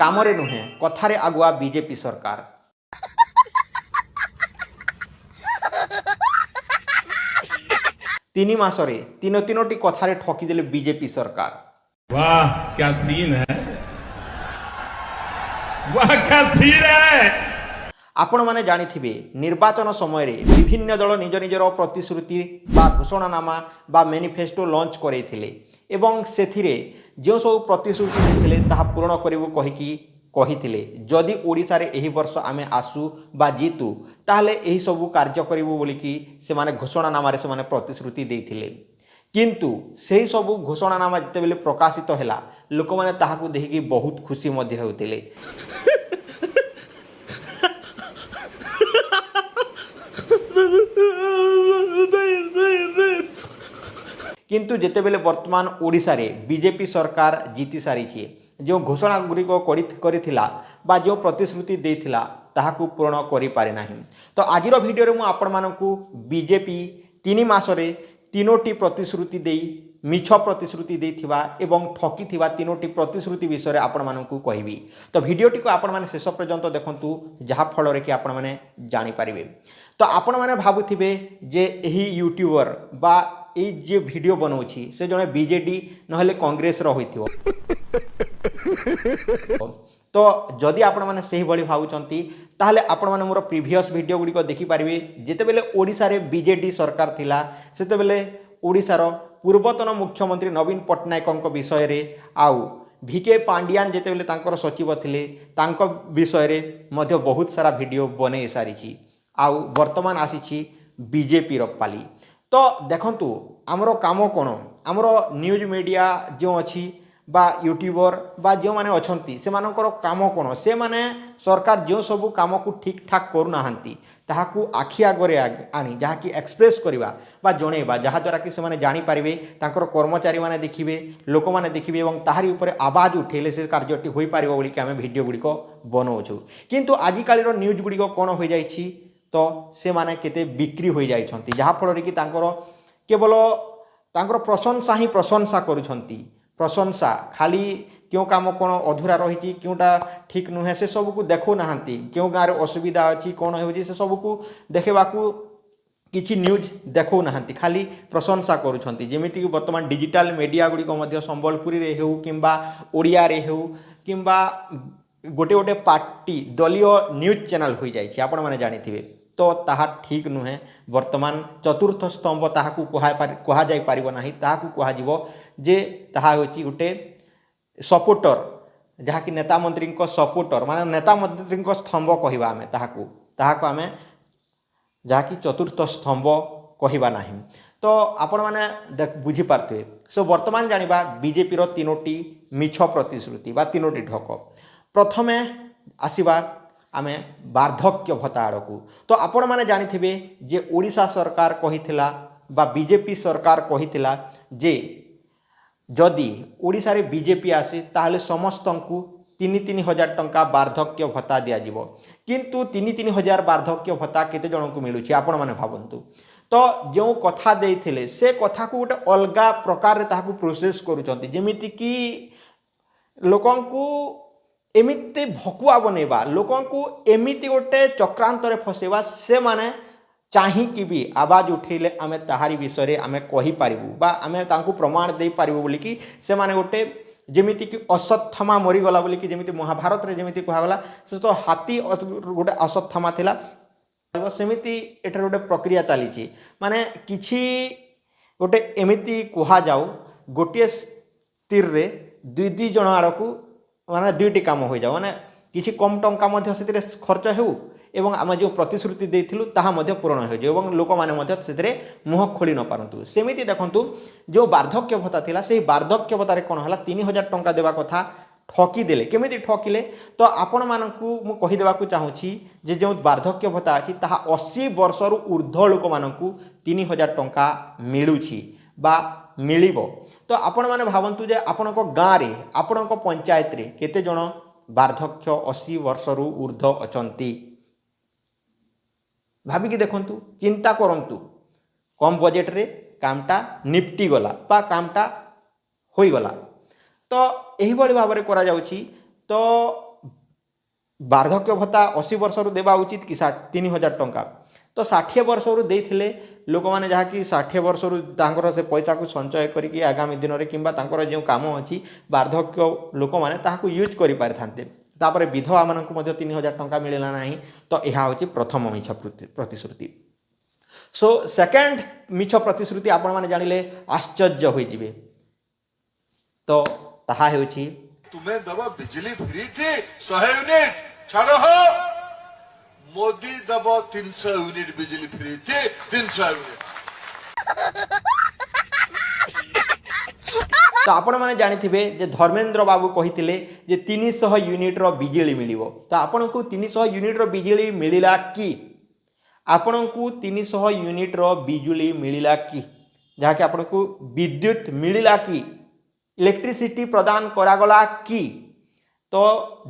କାମରେ ନୁହେଁ କଥାରେ ଆଗୁଆ ବିଜେପି ସରକାର। ତିନି ମାସରେ ତିନୋଟି କଥାରେ ଠକିଦେଲେ ବିଜେପି ସରକାର। वाह क्या सीन है, वाह क्या सीन है। ଆପଣମାନେ ଜାଣିଥିବେ ନିର୍ବାଚନ ସମୟରେ ବିଭିନ୍ନ ଦଳ ନିଜ ନିଜର ପ୍ରତିଶ୍ରୁତି ବା ଘୋଷଣାନାମା ବା ମ୍ୟାନିଫେଷ୍ଟୋ ଲଞ୍ଚ କରାଇଥିଲେ ଏବଂ ସେଥିରେ ଯେଉଁ ସବୁ ପ୍ରତିଶ୍ରୁତି ଦେଇଥିଲେ ତାହା ପୂରଣ କରିବୁ କହିଥିଲେ ଯଦି ଓଡ଼ିଶାରେ ଏହି ବର୍ଷ ଆମେ ଆସୁ ବା ଜିତୁ ତାହେଲେ ଏହିସବୁ କାର୍ଯ୍ୟ କରିବୁ ବୋଲିକି ସେମାନେ ଘୋଷଣାନାମାରେ ସେମାନେ ପ୍ରତିଶ୍ରୁତି ଦେଇଥିଲେ। କିନ୍ତୁ ସେହି ସବୁ ଘୋଷଣାନାମା ଯେତେବେଳେ ପ୍ରକାଶିତ ହେଲା ଲୋକମାନେ ତାହାକୁ ଦେଖିକି ବହୁତ ଖୁସି ମଧ୍ୟ ହେଉଥିଲେ। କିନ୍ତୁ ଯେତେବେଳେ ବର୍ତ୍ତମାନ ଓଡ଼ିଶାରେ ବିଜେପି ସରକାର ଜିତି ସାରିଛି ଯେଉଁ ଘୋଷଣା ଗୁଡ଼ିକ କରିଥିଲା ବା ଯେଉଁ ପ୍ରତିଶ୍ରୁତି ଦେଇଥିଲା ତାହାକୁ ପୂରଣ କରିପାରେ ନାହିଁ। ତ ଆଜିର ଭିଡ଼ିଓରେ ମୁଁ ଆପଣମାନଙ୍କୁ ବିଜେପି 3 ମାସରେ 3ଟି ପ୍ରତିଶ୍ରୁତି ଦେଇ ମିଛ ପ୍ରତିଶ୍ରୁତି ଦେଇଥିବା ଏବଂ ଠକିଥିବା 3ଟି ପ୍ରତିଶ୍ରୁତି ବିଷୟରେ ଆପଣମାନଙ୍କୁ କହିବି। ତ ଭିଡ଼ିଓଟିକୁ ଆପଣମାନେ ଶେଷ ପର୍ଯ୍ୟନ୍ତ ଦେଖନ୍ତୁ ଯାହାଫଳରେ କି ଆପଣମାନେ ଜାଣିପାରିବେ। ତ ଆପଣମାନେ ଭାବୁଥିବେ ଯେ ଏହି ୟୁଟ୍ୟୁବର ବା এই যে ভিডিও বনাଉଛି সে জনে বিজেডি নহলে কংগ্রেসর হইଥିବ। তো যদি আপনার সেইভাবে ভাবুচ্ছেন তাহলে আপনার মোর প্রিভিয়স ভিডিও গুড়িক দেখিপারে যেতবে ওড়িশার বিজেডি সরকার লা সেতবে ওড়িশার পূর্বতন মুখ্যমন্ত্রী নবীন পট্টনায়ক বিষয়ে আউ ভিকে পাণ্ডিয়ান যেতবে তাঁর সচিব লে তাঁর বিষয়ে বহুত সারা ভিডিও বনাই সারিছি আউ বর্তমান আসিছি বিজেপির পালি। তো দেখন্তু আমার কাম কোণ আমার নিউজ মিডিয়া যে অছি বা यूट्यूबर বা যে মানে অছন্তি সেমানଙ୍କର কাম কোণ সে মানে সরকার যে সবু কামকু ঠিক ঠাক করুনা তাহাকু আখি আগরে আনি যাহাকি এক্সপ্রেস করিবা বা জনাইবা যাহাদ্ୱାରା কি সেমানে জানিপারিবে তাঁকর কর্মচারী মানে দেখিবে লোক মানে দেখিবে এবং তাহারি উপরে আওয়াজ উঠেলে সে কার্যটি হয়ে পারিব বলিকি আমি ভিডিও গুড়িক বনাউছু। কিন্তু আজিকালির নিউজ গুড়িক কোণ হয়ে যাইছি তো সে মানে কেতে বিক্রি হয়ে যাইছন্তি যাহাফଳରେ কি তাঁকর কেবল তাঁকর প্রশংসা হি প্রশংসা করুছন্তি প্রশংসা খালি কেউ কাম কোণ অধুরা রয়েছে কেউটা ঠিক নুহে সে সবুক দেখু না কেউ গাঁরে অসুবিধা অছি কোণ হচ্ছে সে সবুক দেখাইবাকু কিছু নিউজ দেখু না খালি প্রশংসা করুছন্তি। যেমিতিকি বর্তমান ডিজিটাল মিডিয়া গুড়িক মধ্য সম্বলপুরী হেউ কিংবা ওড়িয়ারে হেউ কিংবা গোটে গোটে পার্টি দলীয় নিউজ চ্যানেল হয়ে যাই আপন মানে জানিথিবে। তো তাহা ঠিক নুহে বর্তমান চতুর্থ স্তম্ভ তাহাকু কুহযাই পারিব ନାହିଁ ତାହାକୁ କୁହାଯିବ ଯେ ତାହା ହେଉଛି ଗୋଟେ ସପୋର୍ଟର ଯାହାକି ନେତା ମନ୍ତ୍ରୀଙ୍କ ସପୋର୍ଟର ମାନେ ନେତା ମନ୍ତ୍ରୀଙ୍କ ସ୍ତମ୍ଭ କହିବା ଆମେ ତାହାକୁ ଆମେ ଯାହାକି ଚତୁର୍ଥ ସ୍ତମ୍ଭ କହିବା ନାହିଁ। ତ ଆପଣମାନେ ବୁଝିପାରୁଥିବେ। ସୋ ବର୍ତ୍ତମାନ ଜାଣିବା ବିଜେପିର 3ଟି ମିଛ ପ୍ରତିଶ୍ରୁତି ବା 3ଟି ଠକ। ପ୍ରଥମେ ଆସିବା आमे वार्धक्य भत्ता आड़कू। तो आपण मैंने जानिथिबे जे ओडिशा सरकार कहिथिला बा बीजेपी सरकार कहिथिला जे जदि ओडिशा रे बीजेपी आसे ताहले समस्तंकु 3,000 टंका वार्धक्य भत्ता दिया जिवो। किंतु 3,000 वार्धक्य भत्ता केते जनकु मिलुछि आपण माने भाबंतु। तो जो कथा देइथिले से कथा को गोटे अलगा प्रकार रे ताहाकु प्रोसेस करूचंती जेमिति कि लोकंकु एमिते भकुआ बनैबा लोकंकु एमिति गोटे चक्रांतरे फसेबा से माने चाहिकी भी आवाज उठेले आमे ताहारी विषय आमे कहि पारिबु बा आमे तांकु प्रमाण दे पारिबु बोली कि से माने गोटे जेमिति कि अश्वत्थामा मरीगला बोली कि जेमिति महाभारत रे जेमिति कहगला से तो हाथी गोटे अश्वत्थामा थिला सेमिति एठार गोटे प्रक्रिया चली माने किछि गोटे एमिति कहा जाऊ गोटे तीर रे दुई दुई जन आड़कू माने दुईटी काम हो जाओ माने किछि कम टंका मध्य सेतिरे खर्च हेउ एवं आम जो प्रतिश्रुति देथिलु ताहा मध्य पूर्ण हो जाए एवं लोक माने मध्य सेतिरे मुह खोली न पारंतु। सेमिति देखंतु जो वार्धक्य भत्ता थिला सेही वार्धक्य भत्ता रे कोन हला 3,000 टंका देबा कथा ठकी देले केमिति ठकिले तो आपण मानकु मु कहि देबाकू चाहूछि जे जो वार्धक्य भत्ता अछि ताहा 80 वर्षरु ऊर्ध्व लोक मानकु 3,000 टंका मिलुछि बा मिलिबो। तो आपण माने भावंतु जे आपणको गाँ रे आपणको पंचायत रे केते जण वार्धक्य 80 वर्षरु ऊर्ध्व अचंती भाबिकी देखंतु चिंता करंतु कम बजेट रे कामटा निपटी गला बा कामटा होई गला। तो एही बड़ी भाबरे करा जाउछि। तो ବାର୍ଦ୍ଧକ୍ୟ ଭତ୍ତା 80 ବର୍ଷରୁ ଦେବା ଉଚିତ କି 3000 ଟଙ୍କା। ତ 60 ବର୍ଷରୁ ଦେଇଥିଲେ ଲୋକମାନେ ଯାହାକି 60 ବର୍ଷରୁ ତାଙ୍କର ସେ ପଇସାକୁ ସଞ୍ଚୟ କରିକି ଆଗାମୀ ଦିନରେ କିମ୍ବା ତାଙ୍କର ଯେଉଁ କାମ ଅଛି ବାର୍ଦ୍ଧକ୍ୟ ଲୋକମାନେ ତାହାକୁ ୟୁଜ୍ କରିପାରିଥାନ୍ତେ। ତାପରେ ବିଧବାମାନଙ୍କୁ ମଧ୍ୟ 3000 ଟଙ୍କା ମିଳିଲା ନାହିଁ। ତ ଏହା ହେଉଛି ପ୍ରଥମ ମିଛ ପ୍ରତିଶ୍ରୁତି। ସୋ ସେକେଣ୍ଡ ମିଛ ପ୍ରତିଶ୍ରୁତି ଆପଣମାନେ ଜାଣିଲେ ଆଶ୍ଚର୍ଯ୍ୟ ହୋଇଯିବେ। ତ ତାହା ହେଉଛି तुम्हें दब बिजली फ्री थी 100 यूनिट छाड़ो हो मोदी दब 300 यूनिट बिजली फ्री थी 300 यूनिट। ତ ଆପଣମାନେ ଜାଣିଥିବେ ଯେ ଧର୍ମେନ୍ଦ୍ର ବାବୁ କହିଥିଲେ ଯେ 300 ୟୁନିଟ୍ର ବିଜୁଳି ମିଳିବ। ତ ଆପଣଙ୍କୁ 300 ୟୁନିଟ୍ର ବିଜୁଳି ମିଳିଲା କି? ଆପଣଙ୍କୁ 300 ୟୁନିଟ୍ର ବିଜୁଳି ମିଳିଲା କି? ଯାହାକି ଆପଣଙ୍କୁ ବିଦ୍ୟୁତ୍ ମିଳିଲା କି? ଇଲେକ୍ଟ୍ରିସିଟି ପ୍ରଦାନ କରାଗଲା କି? ତ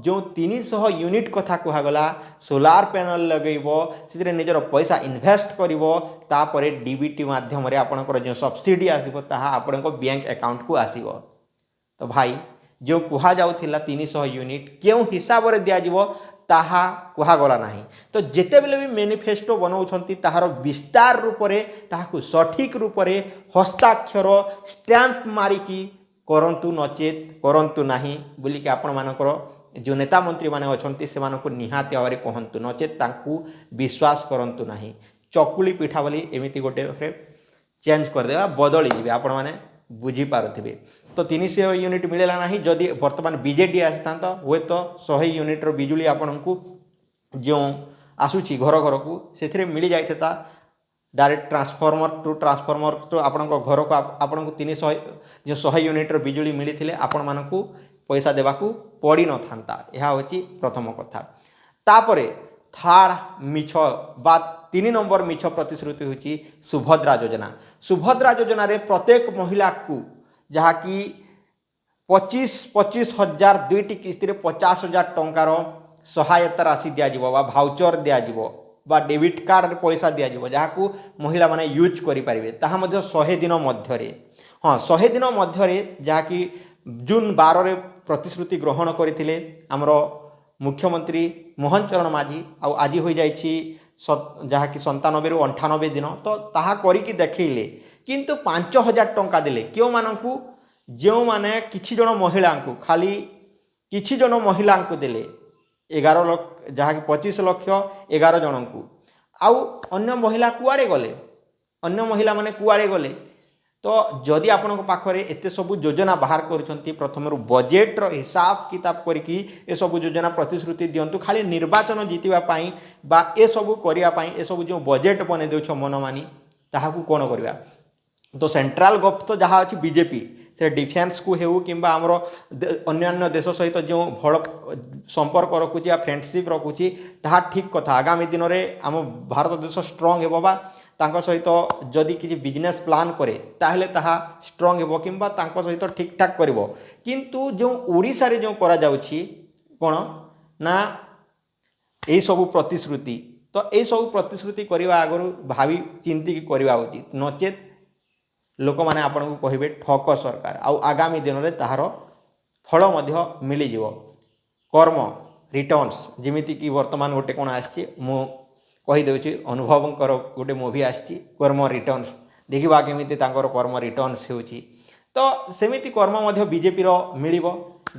ଯେଉଁ 300 ୟୁନିଟ୍ କଥା କୁହାଗଲା ସୋଲାର ପ୍ୟାନେଲ ଲଗାଇବ, ସେଥିରେ ନିଜର ପଇସା ଇନଭେଷ୍ଟ କରିବ, ତାପରେ ଡିବିଟି ମାଧ୍ୟମରେ ଆପଣଙ୍କର ଯେଉଁ ସବସିଡ଼ି ଆସିବ ତାହା ଆପଣଙ୍କ ବ୍ୟାଙ୍କ ଆକାଉଣ୍ଟକୁ ଆସିବ। ତ ଭାଇ ଯେଉଁ କୁହାଯାଉଥିଲା 300 ୟୁନିଟ୍ କେଉଁ ହିସାବରେ ଦିଆଯିବ ତାହା କୁହାଗଲା ନାହିଁ। ତ ଯେତେବେଳେ ବି ମ୍ୟାନିଫେଷ୍ଟୋ ବନାଉଛନ୍ତି ତାହାର ବିସ୍ତାର ରୂପରେ ତାହାକୁ ସଠିକ୍ ରୂପରେ ହସ୍ତାକ୍ଷର ଷ୍ଟାମ୍ପ ମାରିକି କରନ୍ତୁ, ନଚେତ୍ କରନ୍ତୁ ନାହିଁ ବୋଲିକି ଆପଣମାନଙ୍କର ଯେଉଁ ନେତା ମନ୍ତ୍ରୀମାନେ ଅଛନ୍ତି ସେମାନଙ୍କୁ ନିହାତି ଭାବରେ କହନ୍ତୁ, ନଚେତ୍ ତାଙ୍କୁ ବିଶ୍ୱାସ କରନ୍ତୁ ନାହିଁ। ଚକୁଳି ପିଠା ବୋଲି ଏମିତି ଗୋଟେ ଚେଞ୍ଜ କରିଦେବା, ବଦଳିଯିବେ, ଆପଣମାନେ ବୁଝିପାରୁଥିବେ। ତ 300 ୟୁନିଟ୍ ମିଳିଲା ନାହିଁ। ଯଦି ବର୍ତ୍ତମାନ ବିଜେଡ଼ି ଆସିଥାନ୍ତା ହୁଏତ 100 ୟୁନିଟ୍ର ବିଜୁଳି ଆପଣଙ୍କୁ ଯେଉଁ ଆସୁଛି ଘର ଘରକୁ ସେଥିରେ ମିଳିଯାଇଥାନ୍ତା। डायरेक्ट ट्रांसफॉर्मर तो आपणक घर को आपको 300 जो 100 यूनिट्र बिजुली मिली थे आपण मानक पैसा देवाकू पड़ी न था। यह हूँ प्रथम कथा। तापरे थर्ड मिछ बा 3 नंबर मिछ प्रतिश्रुति हूँ सुभद्रा योजना। सुभद्रा योजना रे प्रत्येक महिला को जहाँकि 25 हजार 2टी किस्ती 50,000 टंकार सहायता राशि दिज्व भाउचर दिज्व बा डेबिट कार्ड रे पैसा दिज्व जहाँ महिला माने यूज करें ताहा 100 दिन मध्य। हाँ 100 दिन मध्य जहाँकि जून 12 रे प्रतिश्रुति ग्रहण करते आमर मुख्यमंत्री मोहन चरण माझी आज हो जहाँकि 97 ରୁ 98 दिन तो ताहा करिकी देखैले किंतु 5,000 टंका देले क्यों मानकू जो माने किछि जन महिला को खाली किछि जन महिला को देले 11 लाख जहाँकि 25 लाख 11 जन को आउ अन्य महिला कुआड़े गले अन्य महिला माने कुआड़े गले। तो जदि आपण पाखरे एते सबु योजना बाहर करुछंती प्रथम बजेट्र हिसाब किताब करिकी ए सबु योजना प्रतिश्रुति दियंतु खाली निर्वाचन जीतिबा पाई बा ए सबु करिया पाई ए सबु जो बजेट बने देउछ मनमानी ताहाकू कोन करबा। तो सेंट्रल गवर्नमेंट तो जहाँ अच्छी बीजेपी से डिफेन्स को हेउ किंबा आमर अन्य देश सहित जो भल संपर्क रखुची या फ्रेंडशिप रखुची ताहा ठीक कथा। आगामी दिन में आम भारत देश स्ट्रंग हेबो बा तांको सहित जदि किसी बिजनेस प्लान करे ताहले ताहा स्ट्रंग हेबो किंबा तांको सहित ठीक ठाक करिवो। किंतु जो ओडिशा रे जो करा जाउची कोन ना ए सबु प्रतिश्रुति तो ए सबु प्रतिश्रुति करबा आगरु भावी चिंती की करबा उचित नचेत लोक मैंने आपन को कहे ठक सरकार आउ आगामी दिन में ताहार फल मिल जाव। कर्म रिटर्न्स जमीती कि वर्तमान गोटे कौन आदे अनुभव गोटे मूवी आसी कर्म रिटर्न्स देखा केमी कर्म रिटर्न्स हो तो सेमिति कर्म बीजेपी मिल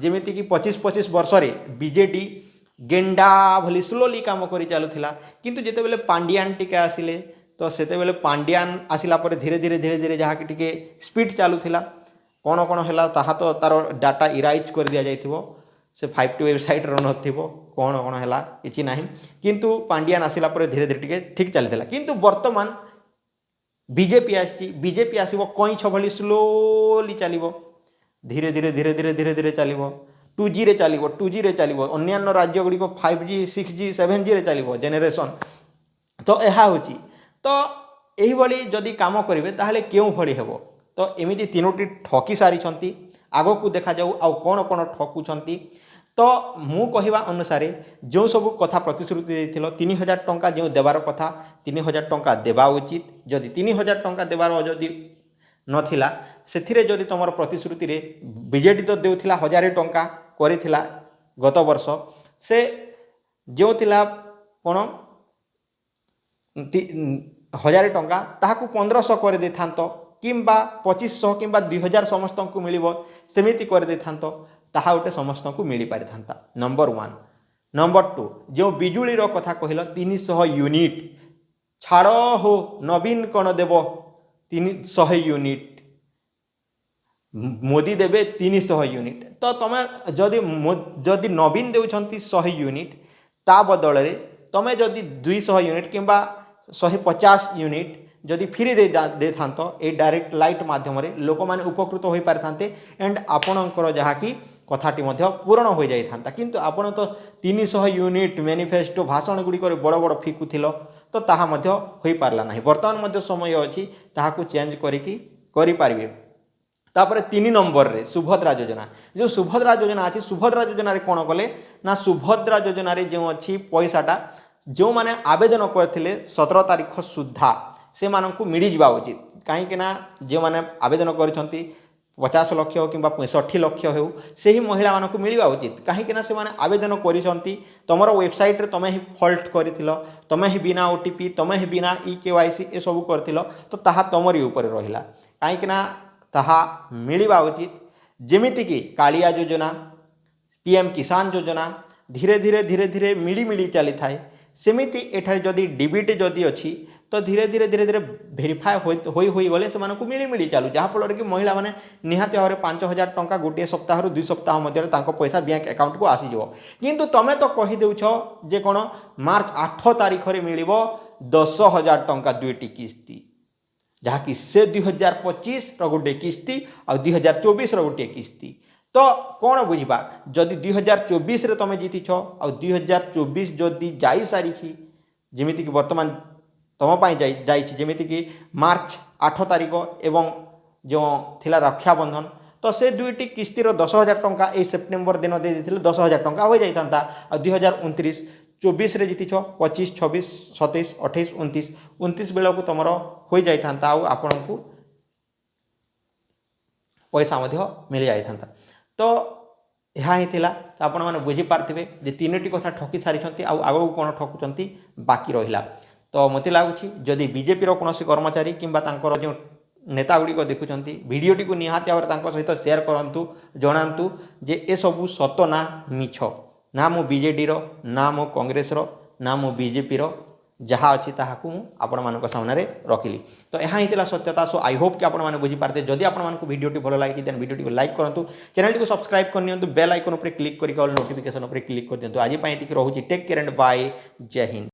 जमीती कि 25 वर्ष बीजेडी गेंडा भली स्लोली कम कर चलुला किंतु जितेबाला पांडियान टिके आसिले तो सेतेबेले पांडियान आसिला पर धीरे धीरे धीरे धीरे जहाँ कि टिके स्पीड चलुला कौन कौन है ताहा तो तार डाटा इराइज कर दि जाइथिबो से 5T वेबसाइट रन नथिबो कौन कौन है किछि नाही किंतु पांडियान आसिला पर धीरे धीरे टिके ठीक चलथिला किंतु वर्तमान बीजेपी आसी बीजेपी आसीबो कईछ भली स्लोली चलिबो धीरे धीरे धीरे धीरे धीरे धीरे चलिबो 2G रे चलिबो 2G रे चलिबो अन्य राज्य गुडी को 5G 6G 7G रे चलिबो जेनेरेशन। तो यह होची तो यही भली जदि काम करेंगे ताहले क्यों भली हेबो। तो एमिति तीनोटी ठकी सारी आग को देखा जाऊ आउ कौन कौन ठकुंट। तो मु कहवा अनुसार जो सब कथा प्रतिश्रुति देथिलो 3,000 टंका जो देवार कथा 3,000 टंका देवा उचित जदि 3,000 टंका देवार जदि नथिला सेथिरे जदि तुम प्रतिश्रुति रे बीजेडी तो देउथिला 1,000 टंका करिथिला गत वर्ष से जो थिला कोण 1000 टंका ताहाकू 1500 कर दे थांतो किंबा 2500 किंबा 2000 समस्त को मिलिबो सेमिति कर दे थांतो ताहा उटे समस्त को मिली पारि थांता। नंबर 1। नंबर 2 जो बिजुली रो कथा कहिलो 300 यूनिट छाड़ हो नवीन कौन देव 300 यूनिट मोदी देवे 300 यूनिट तो तुम जदि नवीन देउछंती 100 यूनिट ता बदल रे तुम जदि 200 यूनिट किंबा 150 यूनिट जदि फ्री दे थांतो ए डायरेक्ट लाइट माध्यम रे लोक माने उपकृत होई पार थांते एंड आपणकर जहाँकि कथाटी मध्य पूरण हो जाई थांता किंतु आपण तो 300 यूनिट मैनिफेस्टो भाषण गुडी करे बड़ बड़ फिकुथिलो तो ताहा मध्य होई पारला नाही। वर्तमान मध्य समय अछि ताहाकू चेंज करिकी करि पारिबे। तापर 3 नंबर रे सुभद्रा योजना जो सुभद्रा योजना अछि सुभद्रा योजना रे कोन कले ना सुभद्रा योजना रे जो अछि पैसाटा जो माने आवेदन करथिले 17 तारिख सुद्धा से मानकू मिली जिबा उचित कहीं ना जो माने आवेदन करिसंती 50 लाख कि 65 लाख हो से ही महिला मानकू मिलवा उचित कहीं से माने आवेदन करिसंती तमर वेबसाइट रे तमे ही फॉल्ट करिथिलो तमे ही बिना ओटीपी तमे ही बिना केवाईसी ए सब करथिलो तो ताहा तमरी ऊपर रहिला कहीं ना ताहा मिलवा उचित जेमिति कि कालिया योजना पीएम किसान योजना धीरे धीरे धीरे धीरे मिली मिली चली थाए सेमिति एठारे जदि डीबीटी जदि अछि तो धीरे धीरे धीरे धीरे भेरीफाए होई गले से मानकू मिली मिली चालू जहाँ फल कि महिला माने निहाती भाव 5000 टंका गोटे सप्ताह 2 सप्ताह मध्य तांको पैसा बैंक अकाउंट को आसीज किंतु तमे तो कही देउछ जे कोन मार्च 8 तारिख रे मिलिबो 10000 टंका दुईटी किस्ती जहाँकि से 2025 रो गोटे किस्ती और 2024 रो गोटे किस्ती तो कौन बुझा जदि 2024 रे तमे जीति छ और 2024 जदि जाई सारी जेमिति कि वर्तमान तुम जमीती कि मार्च 8 तारिख एवं जो थिला रक्षाबंधन तो से दुईटी किस्तीर 10,000 टंका ए सेप्टेम्बर दिन दे 10,000 टंका हो जाता और 2029 24 रे जीति 25 26 27 28 29 बेला को तुम हो जाता आपण को पैसा मिल जाता तो यह ही थिला आपण मैंने बुझीपारे जे 3टी कथा ठकी सारी आगू कौन ठकुंट बाकी रहा तो मत लगुच जदि बीजेपी कौन कर्मचारी किंबा तांकर जो नेता गुड़िक देखुं वीडियोटी को निहाती भाव सहित शेयर करूँ जनातु जे ए सबू सत ना मिछ ना मो बीजेडी ना मो कांग्रेस ना मो बीजेपी जहाँ अच्छी ताकू आपण मान सामने रखिली तो यहाँ ही सत्यता। सो आई होप कि आपण मैंने बुझीपारे जदि आपको वीडियोटी भल लगी देन वीडियो को लाइक करूँ चैनल को सब्सक्राइब करनी बेल आइकन पर क्लिक करके ऑल नोटिफिकेशन पर क्लिक कर दिंतु आज रोचे टेक केयर एंड बाय जय हिंद।